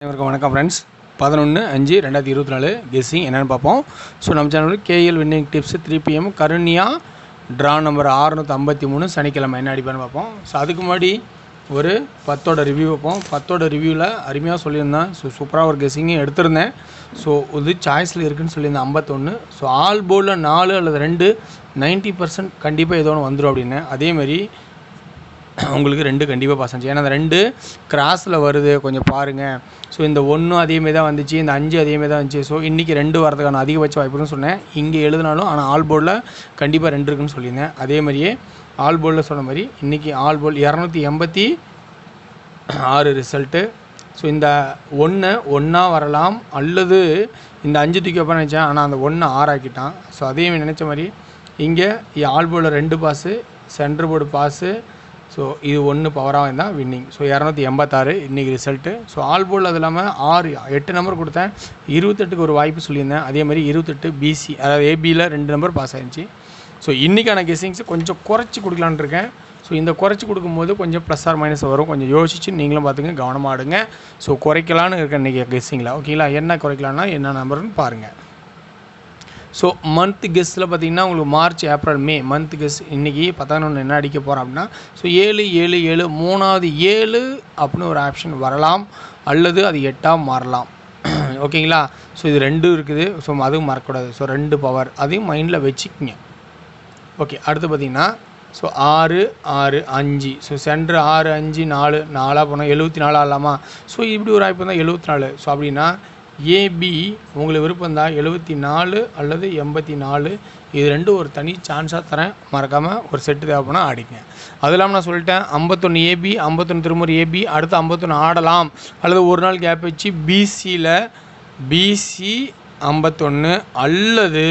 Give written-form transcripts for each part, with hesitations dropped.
அனைவருக்கும் வணக்கம் friends. 11/5/2024 guessing என்னென்னு பார்ப்போம். ஸோ நம்ம சேனலுக்கு KL winning tips 3 PM Karunya draw number 653 சனிக்கிழமை என்ன அடிப்பான்னு பார்ப்போம். ஸோ அதுக்கு முன்னாடி ஒரு 10ஓட ரிவ்யூ வைப்போம். 10ஓட ரிவ்யூவில் அருமையாக சொல்லியிருந்தேன். ஸோ சூப்பராக ஒரு கெஸ்ஸிங்கும் எடுத்திருந்தேன். ஸோ இது சாய்ஸில் இருக்குதுன்னு சொல்லியிருந்தேன் 51. ஸோ ஆல் போர்டில் 4 அல்லது 2 90% கண்டிப்பாக ஏதோ ஒன்று வந்துடும் அப்படின்னு. அதேமாதிரி உங்களுக்கு 2 கண்டிப்பாக பாஸ் ஆச்சு. ஏன்னா அந்த 2 கிராஸில் வருது, கொஞ்சம் பாருங்கள். ஸோ இந்த 1 அதேமாரி தான் வந்துச்சு, இந்த 5 அதேமாரி தான் வந்துச்சு. ஸோ இன்றைக்கி 2 வரதுக்கான அதிகபட்ச வாய்ப்புன்னு சொன்னேன். இங்கே எழுதினாலும் ஆனால் ஆல் போர்டில் கண்டிப்பாக 2 இருக்குன்னு சொல்லியிருந்தேன். அதே மாதிரியே ஆல் போர்டில் சொன்ன மாதிரி இன்றைக்கி ஆல் போர்டு 286 ரிசல்ட்டு. ஸோ இந்த 1 1 வரலாம், அல்லது இந்த 5 தூக்கி வைப்பான்னு நினச்சேன். ஆனால் அந்த 1 6 ஆக்கிட்டான். ஸோ அதேமாதிரி நினச்ச மாதிரி இங்கே ஆல் போர்டில் 2 pass, centre board pass. So இது 1 பவராக இருந்தால் வின்னிங். ஸோ 286 இன்றைக்கி ரிசல்ட்டு. ஸோ ஆல் போர்டில் அது இல்லாமல் 8 நம்பர் கொடுத்தேன். 28க்கு ஒரு வாய்ப்பு சொல்லியிருந்தேன். அதே மாதிரி 28 பிசி, அதாவது ஏபியில் 2 நம்பர் பாஸ் ஆகிடுச்சு. ஸோ இன்றைக்கான கெஸ்ஸிங்ஸை கொஞ்சம் குறைச்சி கொடுக்கலான்னு இருக்கேன். ஸோ இந்த குறைச்சி கொடுக்கும்போது கொஞ்சம் ப்ளஸ் ஆர் மைனஸ் வரும். கொஞ்சம் யோசிச்சு நீங்களும் பார்த்துங்க, கவனமாக ஆடுங்க. ஸோ குறைக்கலான்னு இருக்கேன் இன்றைக்கி கெஸ்ஸிங்கில். ஓகேங்களா, என்ன குறைக்கலான்னா என்ன நம்பர்னு பாருங்கள். ஸோ மந்த் கெஸ்ட்டில் பார்த்திங்கன்னா உங்களுக்கு March, April, May month guess இன்றைக்கி 11 என்ன அடிக்க போகிறோம் அப்படின்னா, ஸோ 7 7 7 மூணாவது 7 அப்படின்னு ஒரு ஆப்ஷன் வரலாம், அல்லது அது 8ஆக மாறலாம். ஓகேங்களா, ஸோ இது 2 இருக்குது. ஸோ அதுவும் மறக்கக்கூடாது. ஸோ 2 பவர் அதையும் மைண்டில் வச்சுக்கிங்க. ஓகே, அடுத்து பார்த்திங்கன்னா ஸோ 6 6 5. ஸோ சென்ட்ரு 6 5 4 4 போனால் 74 ஆகலாமா. ஸோ இப்படி ஒரு வாய்ப்பு இருந்தால் 74. ஸோ அப்படின்னா ஏபி உங்களுக்கு விருப்பம் தான் 74 அல்லது 84. இது 2 ஒரு தனி சான்ஸாக தரேன். மறக்காமல் ஒரு செட்டு தேவைப்போனால் ஆடிங்க. அது இல்லாமல் நான் சொல்லிட்டேன் 51 ஏபி, 51 திரும்ப ஏபி, அடுத்து 51 ஆடலாம், அல்லது ஒரு நாள் கேப் வச்சு பிசியில் பிசி 51, அல்லது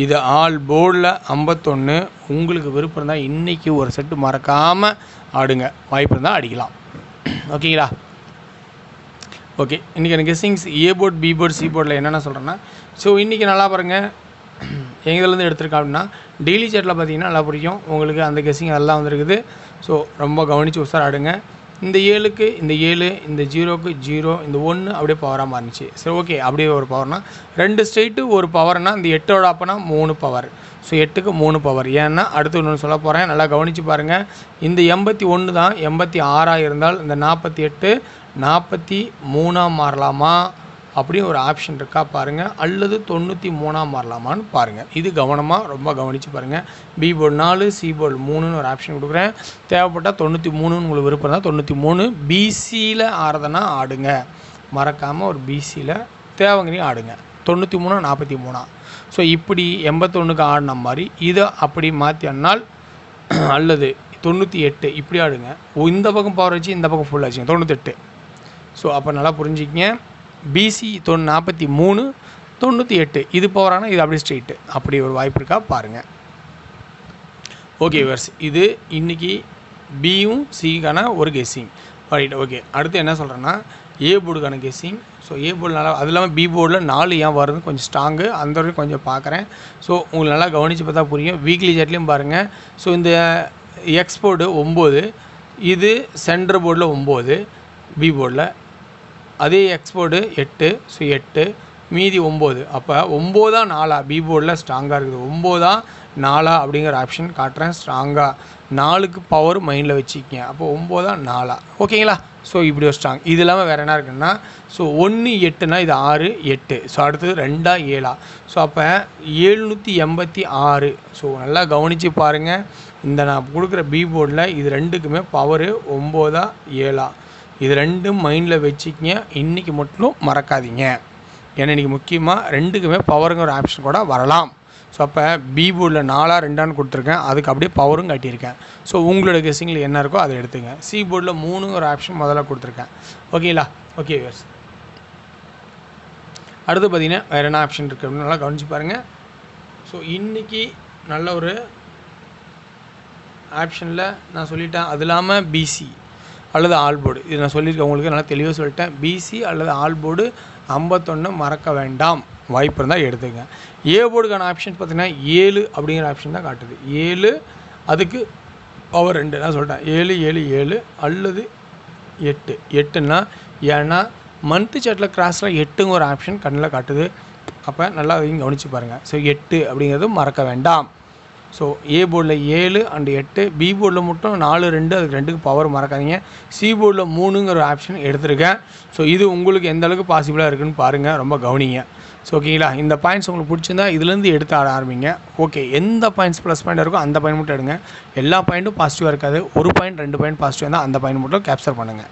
இது ஆல் போர்டில் 51. உங்களுக்கு விருப்பம் இருந்தால் இன்றைக்கி ஒரு செட்டு மறக்காமல் ஆடுங்க. வாய்ப்பு இருந்தால் அடிக்கலாம். ஓகேங்களா. ஓகே, இன்றைக்கி எனக்கு கெஸ்ஸிங்ஸ் ஏ போர்ட், பி போர்ட், சி போர்டில் என்னென்ன சொல்கிறேன்னா, ஸோ இன்றைக்கி நல்லா பாருங்கள். எங்கேருந்து எடுத்திருக்கேன் அப்படின்னா டெய்லி சேட்டில் பார்த்தீங்கன்னா நல்லா பிடிக்கும் உங்களுக்கு. அந்த கெஸ்ஸிங் எல்லாம் வந்துருக்குது. ஸோ ரொம்ப கவனித்து உசார் ஆடுங்க. இந்த 7க்கு இந்த 7, இந்த 0க்கு 0, இந்த 1 அப்படியே பவராக மாறிச்சு. சரி, ஓகே, அப்படியே ஒரு பவர்னால் 2 ஸ்ட்ரெயிட்டு ஒரு பவர்னால் இந்த 8ஓட அப்போனா 3 பவர். So 8க்கு 3 power. ஏன்னா அடுத்து ஒன்று சொல்ல போகிறேன், நல்லா கவனித்து பாருங்கள். இந்த 81 தான் 86 இருந்தால் இந்த 48 43 மாறலாமா அப்படின்னு ஒரு ஆப்ஷன் இருக்கா பாருங்கள், அல்லது 93 மாறலாமான்னு பாருங்கள். இது கவனமாக ரொம்ப கவனித்து பாருங்கள். பி போர்டு 4, சி போர்டு 3ன்னு ஒரு ஆப்ஷன் கொடுக்குறேன். தேவைப்பட்டால் 93 உங்களுக்கு விருப்பம் தான் 93 பிசியில் ஆடுறதுனா ஆடுங்க. மறக்காமல் ஒரு பிசியில் தேவைங்கிறீங்க ஆடுங்க. 93 43. ஸோ இப்படி 81க்கு ஆடின மாதிரி இதை அப்படி மாற்றி ஆடினால், அல்லது 98 இப்படி ஆடுங்க. இந்த பக்கம் பவர் வச்சு இந்த பக்கம் ஃபுல் ஆச்சுங்க 98. ஸோ அப்போ நல்லா புரிஞ்சுக்கிங்க. பிசி 43 98 இது பவரானா இது அப்படியே ஸ்ட்ரெயிட்டு. அப்படி ஒரு வாய்ப்பு இருக்கா பாருங்கள். ஓகே வர்ஸ், இது இன்றைக்கி பியும் சிக்கான ஒரு கெஸ்ஸிங். Right, okay. அடுத்து என்ன சொல்கிறேன்னா ஏ போர்டுக்கான கெஸ்ஸிங். ஸோ ஏ போர்டு நல்லா, அது இல்லாமல் பி போர்டில் 4 ஏன் வருதுன்னு கொஞ்சம் ஸ்ட்ராங்கு, அந்த வரைக்கும் கொஞ்சம் பார்க்குறேன். ஸோ உங்களுக்கு நல்லா கவனித்து பார்த்தா புரியும். வீக்லி சாட்லேயும் பாருங்கள். ஸோ இந்த எக்ஸ் போர்டு 9, இது சென்டர் போர்டில் 9 பி போர்டில், அதே எக்ஸ் போர்டு 8. ஸோ 8 மீதி 9. அப்போ 9 4 பி போர்டில் ஸ்ட்ராங்காக இருக்குது. 9 4 அப்படிங்கிற ஆப்ஷன் காட்டுறேன் ஸ்ட்ராங்காக. 4க்கு பவர் மைண்டில் வச்சுக்கிங்க. அப்போ 9 4. ஓகேங்களா. ஸோ இப்படி ஒரு ஸ்ட்ராங். இது இல்லாமல் வேறு என்ன இருக்குன்னா, ஸோ 1 8னா இது 6 8. ஸோ அடுத்தது 2 7. ஸோ அப்போ 786. ஸோ நல்லா கவனித்து பாருங்கள். இந்த நான் கொடுக்குற பி போர்டில் இது 2க்குமே பவரு 9 7. இது 2 மைண்டில் வச்சுக்கிங்க. இன்றைக்கி மட்டும் மறக்காதீங்க. ஏன்னா இன்றைக்கி முக்கியமாக 2க்குமே பவருங்கிற ஒரு ஆப்ஷன் கூட வரலாம். ஸோ அப்போ பி போர்டில் 4 2 கொடுத்துருக்கேன், அதுக்கு அப்படியே பவரும் காட்டியிருக்கேன். ஸோ உங்களோட கெஸ்ஸிங்கில் என்ன இருக்கோ அதை எடுத்துங்க. சி போர்டில் 3 ஆப்ஷன் முதல்ல கொடுத்துருக்கேன். ஓகேங்களா. ஓகே வேர்ஸ், அடுத்து பார்த்திங்கன்னா வேறு என்ன ஆப்ஷன் இருக்குது அப்படின்னு நல்லா கவனிச்சு பாருங்கள். ஸோ இன்றைக்கி நல்ல ஒரு ஆப்ஷனில் நான் சொல்லிட்டேன். அது இல்லாமல் பிசி அல்லது ஆல் போர்டு, இது நான் சொல்லியிருக்கேன் உங்களுக்கு, நல்லா தெளிவாக சொல்லிட்டேன். பிசி அல்லது ஆல் போர்டு 51 மறக்க வேண்டாம். வாய்ப்பு இருந்தால் எடுத்துங்க. ஏ போர்டுக்கான ஆப்ஷன் பார்த்திங்கன்னா 7 அப்படிங்கிற ஆப்ஷன் தான் காட்டுது. 7 அதுக்கு பவர் 2 நான் சொல்லிட்டேன். 7 7 7 அல்லது 8 8ன்னா, ஏன்னா மந்த்து சார்ட்டில் கிராஸில் 8ங்க ஒரு ஆப்ஷன் கண்ணில் காட்டுது. அப்போ நல்லா அதையும் கவனித்து பாருங்கள். ஸோ 8 அப்படிங்கிறது மறக்க வேண்டாம். ஸோ ஏ போர்டில் 7 அண்ட் 8, பி போர்டில் மட்டும் 4 2, அதுக்கு 2க்கு பவர் மறக்காதீங்க. சி போர்டில் 3ங்கிற ஒரு ஆப்ஷன் எடுத்திருக்கேன். ஸோ இது உங்களுக்கு எந்த அளவுக்கு பாசிபிளாக இருக்குதுன்னு பாருங்கள், ரொம்ப கவனிங்க. ஸோ ஓகேங்களா, இந்த பாயிண்ட்ஸ் உங்களுக்கு பிடிச்சிருந்தா இதுலேருந்து எடுத்து ஆட ஆரம்பிங்க. ஓகே, எந்த பாயிண்ட்ஸ் ப்ளஸ் பாயிண்ட் இருக்கோ அந்த பாயிண்ட் மட்டும் எடுங்க. எல்லா பாயிண்ட்டும் பாசிட்டிவாக இருக்காது, ஒரு பாயிண்ட் 2 பாயிண்ட் பாசிட்டிவ் இருந்தால் அந்த பாயிண்ட் மட்டும் கேப்சர் பண்ணுங்கள்.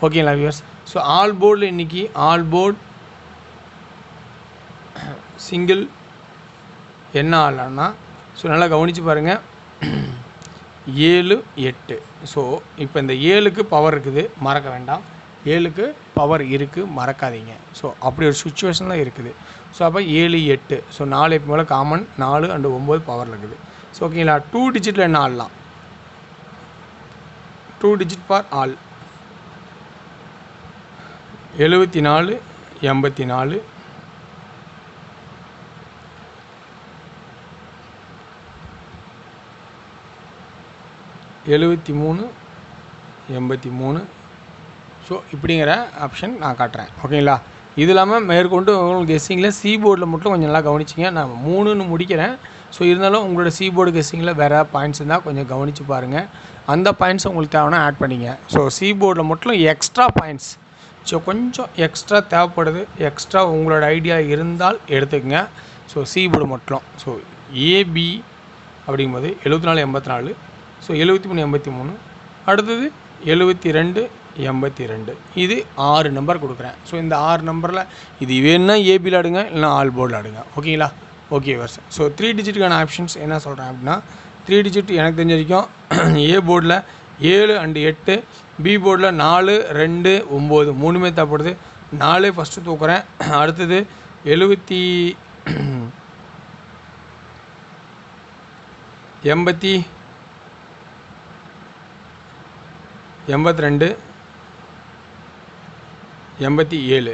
ஓகேங்களா வியூவர்ஸ். ஸோ ஆல் போர்டில் இன்றைக்கி ஆல் போர்டு சிங்கிள் என்ன ஆடலான்னா, ஸோ நல்லா கவனித்து பாருங்கள். 7 8. ஸோ இப்போ இந்த 7க்கு பவர் இருக்குது, மறக்க வேண்டாம். 7க்கு பவர் இருக்குது, மறக்காதீங்க. ஸோ அப்படி ஒரு சுச்சுவேஷன் தான் இருக்குது. ஸோ அப்போ 7 8. ஸோ 4 இப்போ மேலே காமன், 4 அண்டு 9 பவரில் இருக்குது. ஸோ ஓகேங்களா, 2 டிஜிட்டில் என்ன ஆடலாம்? 2 டிஜிட் ஃபார் ஆல். 74 84 73 83. ஸோ இப்படிங்கிற ஆப்ஷன் நான் காட்டுறேன். ஓகேங்களா, இது இல்லாமல் மேற்கொண்டு உங்களுக்கு கெஸ்ஸிங்கில் சி போர்டில் மட்டும் கொஞ்சம் நல்லா கவனிச்சிங்க. நான் 3ன்னு முடிக்கிறேன். ஸோ இருந்தாலும் உங்களோட சி போர்டு கெஸ்ஸிங்கில் வேறு பாயிண்ட்ஸ் இருந்தால் கொஞ்சம் கவனித்து பாருங்கள். அந்த பாயிண்ட்ஸ் உங்களுக்கு தேவைன்னா ஆட் பண்ணிங்க. ஸோ சி போர்டில் மட்டும் எக்ஸ்ட்ரா பாயிண்ட்ஸ், ஸோ கொஞ்சம் எக்ஸ்ட்ரா தேவைப்படுது, எக்ஸ்ட்ரா உங்களோட ஐடியா இருந்தால் எடுத்துக்கங்க. ஸோ சி போர்டு மட்டும். ஸோ ஏபி அப்படிங்கும்போது 74 84. ஸோ 73 83. அடுத்தது 72 82. இது 6 நம்பர் கொடுக்குறேன். ஸோ இந்த 6 நம்பரில் இது வேணுன்னா ஏபியில் ஆடுங்க, இல்லைனா ஆல் போர்டில் ஆடுங்க. ஓகேங்களா, ஓகே வர்ஸ். ஸோ 3 டிஜிட்டுக்கான ஆப்ஷன்ஸ் என்ன சொல்கிறேன் அப்படின்னா, 3 டிஜிட் எனக்கு தெரிஞ்ச வரைக்கும் ஏ போர்டில் 7 அண்டு 8, பி போர்டில் 4 2 9 3மே தேவைப்படுது. 4 ஃபஸ்ட்டு தூக்குறேன். அடுத்தது 82 87.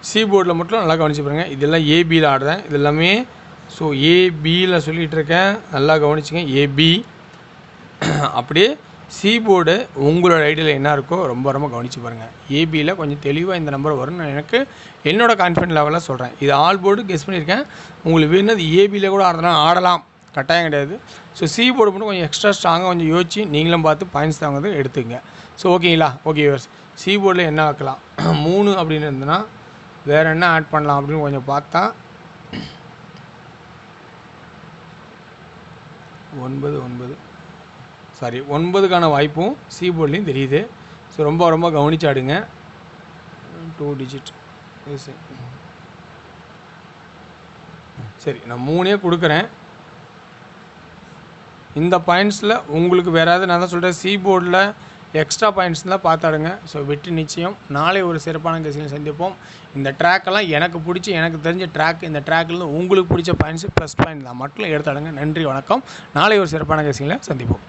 சி போர்டில் மட்டும் நல்லா கவனிச்சு பாருங்கள். இதெல்லாம் ஏபியில் ஆடுறேன், இது எல்லாமே. ஸோ ஏபியில் சொல்லிகிட்டு இருக்கேன், நல்லா கவனிச்சுங்க. ஏபி. அப்படியே சி போர்டு உங்களோட ஐடியாவில் என்ன இருக்கோ ரொம்ப ரொம்ப கவனித்து பாருங்கள். ஏபியில் கொஞ்சம் தெளிவாக இந்த நம்பர் வரும்னு எனக்கு என்னோடய கான்ஃபிடன்ட் லெவலில் சொல்கிறேன். இது ஆல் போர்டு கெஸ் பண்ணியிருக்கேன். உங்களுக்கு வேணும் அது ஏபியில் கூட ஆடலாம், கட்டாயம் கிடையாது. ஸோ சி போர்டு மட்டும் கொஞ்சம் எக்ஸ்ட்ரா ஸ்ட்ராங்காக கொஞ்சம் யோசிச்சு நீங்களும் பார்த்து பாயிண்ட்ஸ் தாங்கிறது எடுத்துங்க. ஸோ ஓகேங்களா, ஓகே வியூவர்ஸ். சி போர்டில் என்ன வைக்கலாம்? 3 அப்படின்னு இருந்ததுன்னா வேறு என்ன ஆட் பண்ணலாம் அப்படின்னு கொஞ்சம் பார்த்தா 9க்கான வாய்ப்பும் சி போர்ட்லேயும் தெரியுது. ஸோ ரொம்ப ரொம்ப கவனிச்சு ஆடுங்க. 2 டிஜிட். சரி, நான் 3 கொடுக்குறேன். இந்த பாயிண்ட்ஸில் உங்களுக்கு வேறு ஏதாவது நான் தான் சொல்கிறேன், சி போர்டில் எக்ஸ்ட்ரா பாயிண்ட்ஸ் தான் பார்த்தாடுங்க. ஸோ வெற்றி நிச்சயம். நாளை ஒரு சிறப்பான கெஸ்ஸில் சந்திப்போம். இந்த ட்ராக்கெல்லாம் எனக்கு பிடிச்சி, எனக்கு தெரிஞ்ச ட்ராக், இந்த ட்ராக்கில் உங்களுக்கு பிடிச்ச பாயிண்ட்ஸு ப்ளஸ் பாயிண்ட் தான் மட்டும் எடுத்தாடுங்க. நன்றி, வணக்கம். நாளை ஒரு சிறப்பான கெஸ்ஸில் சந்திப்போம்.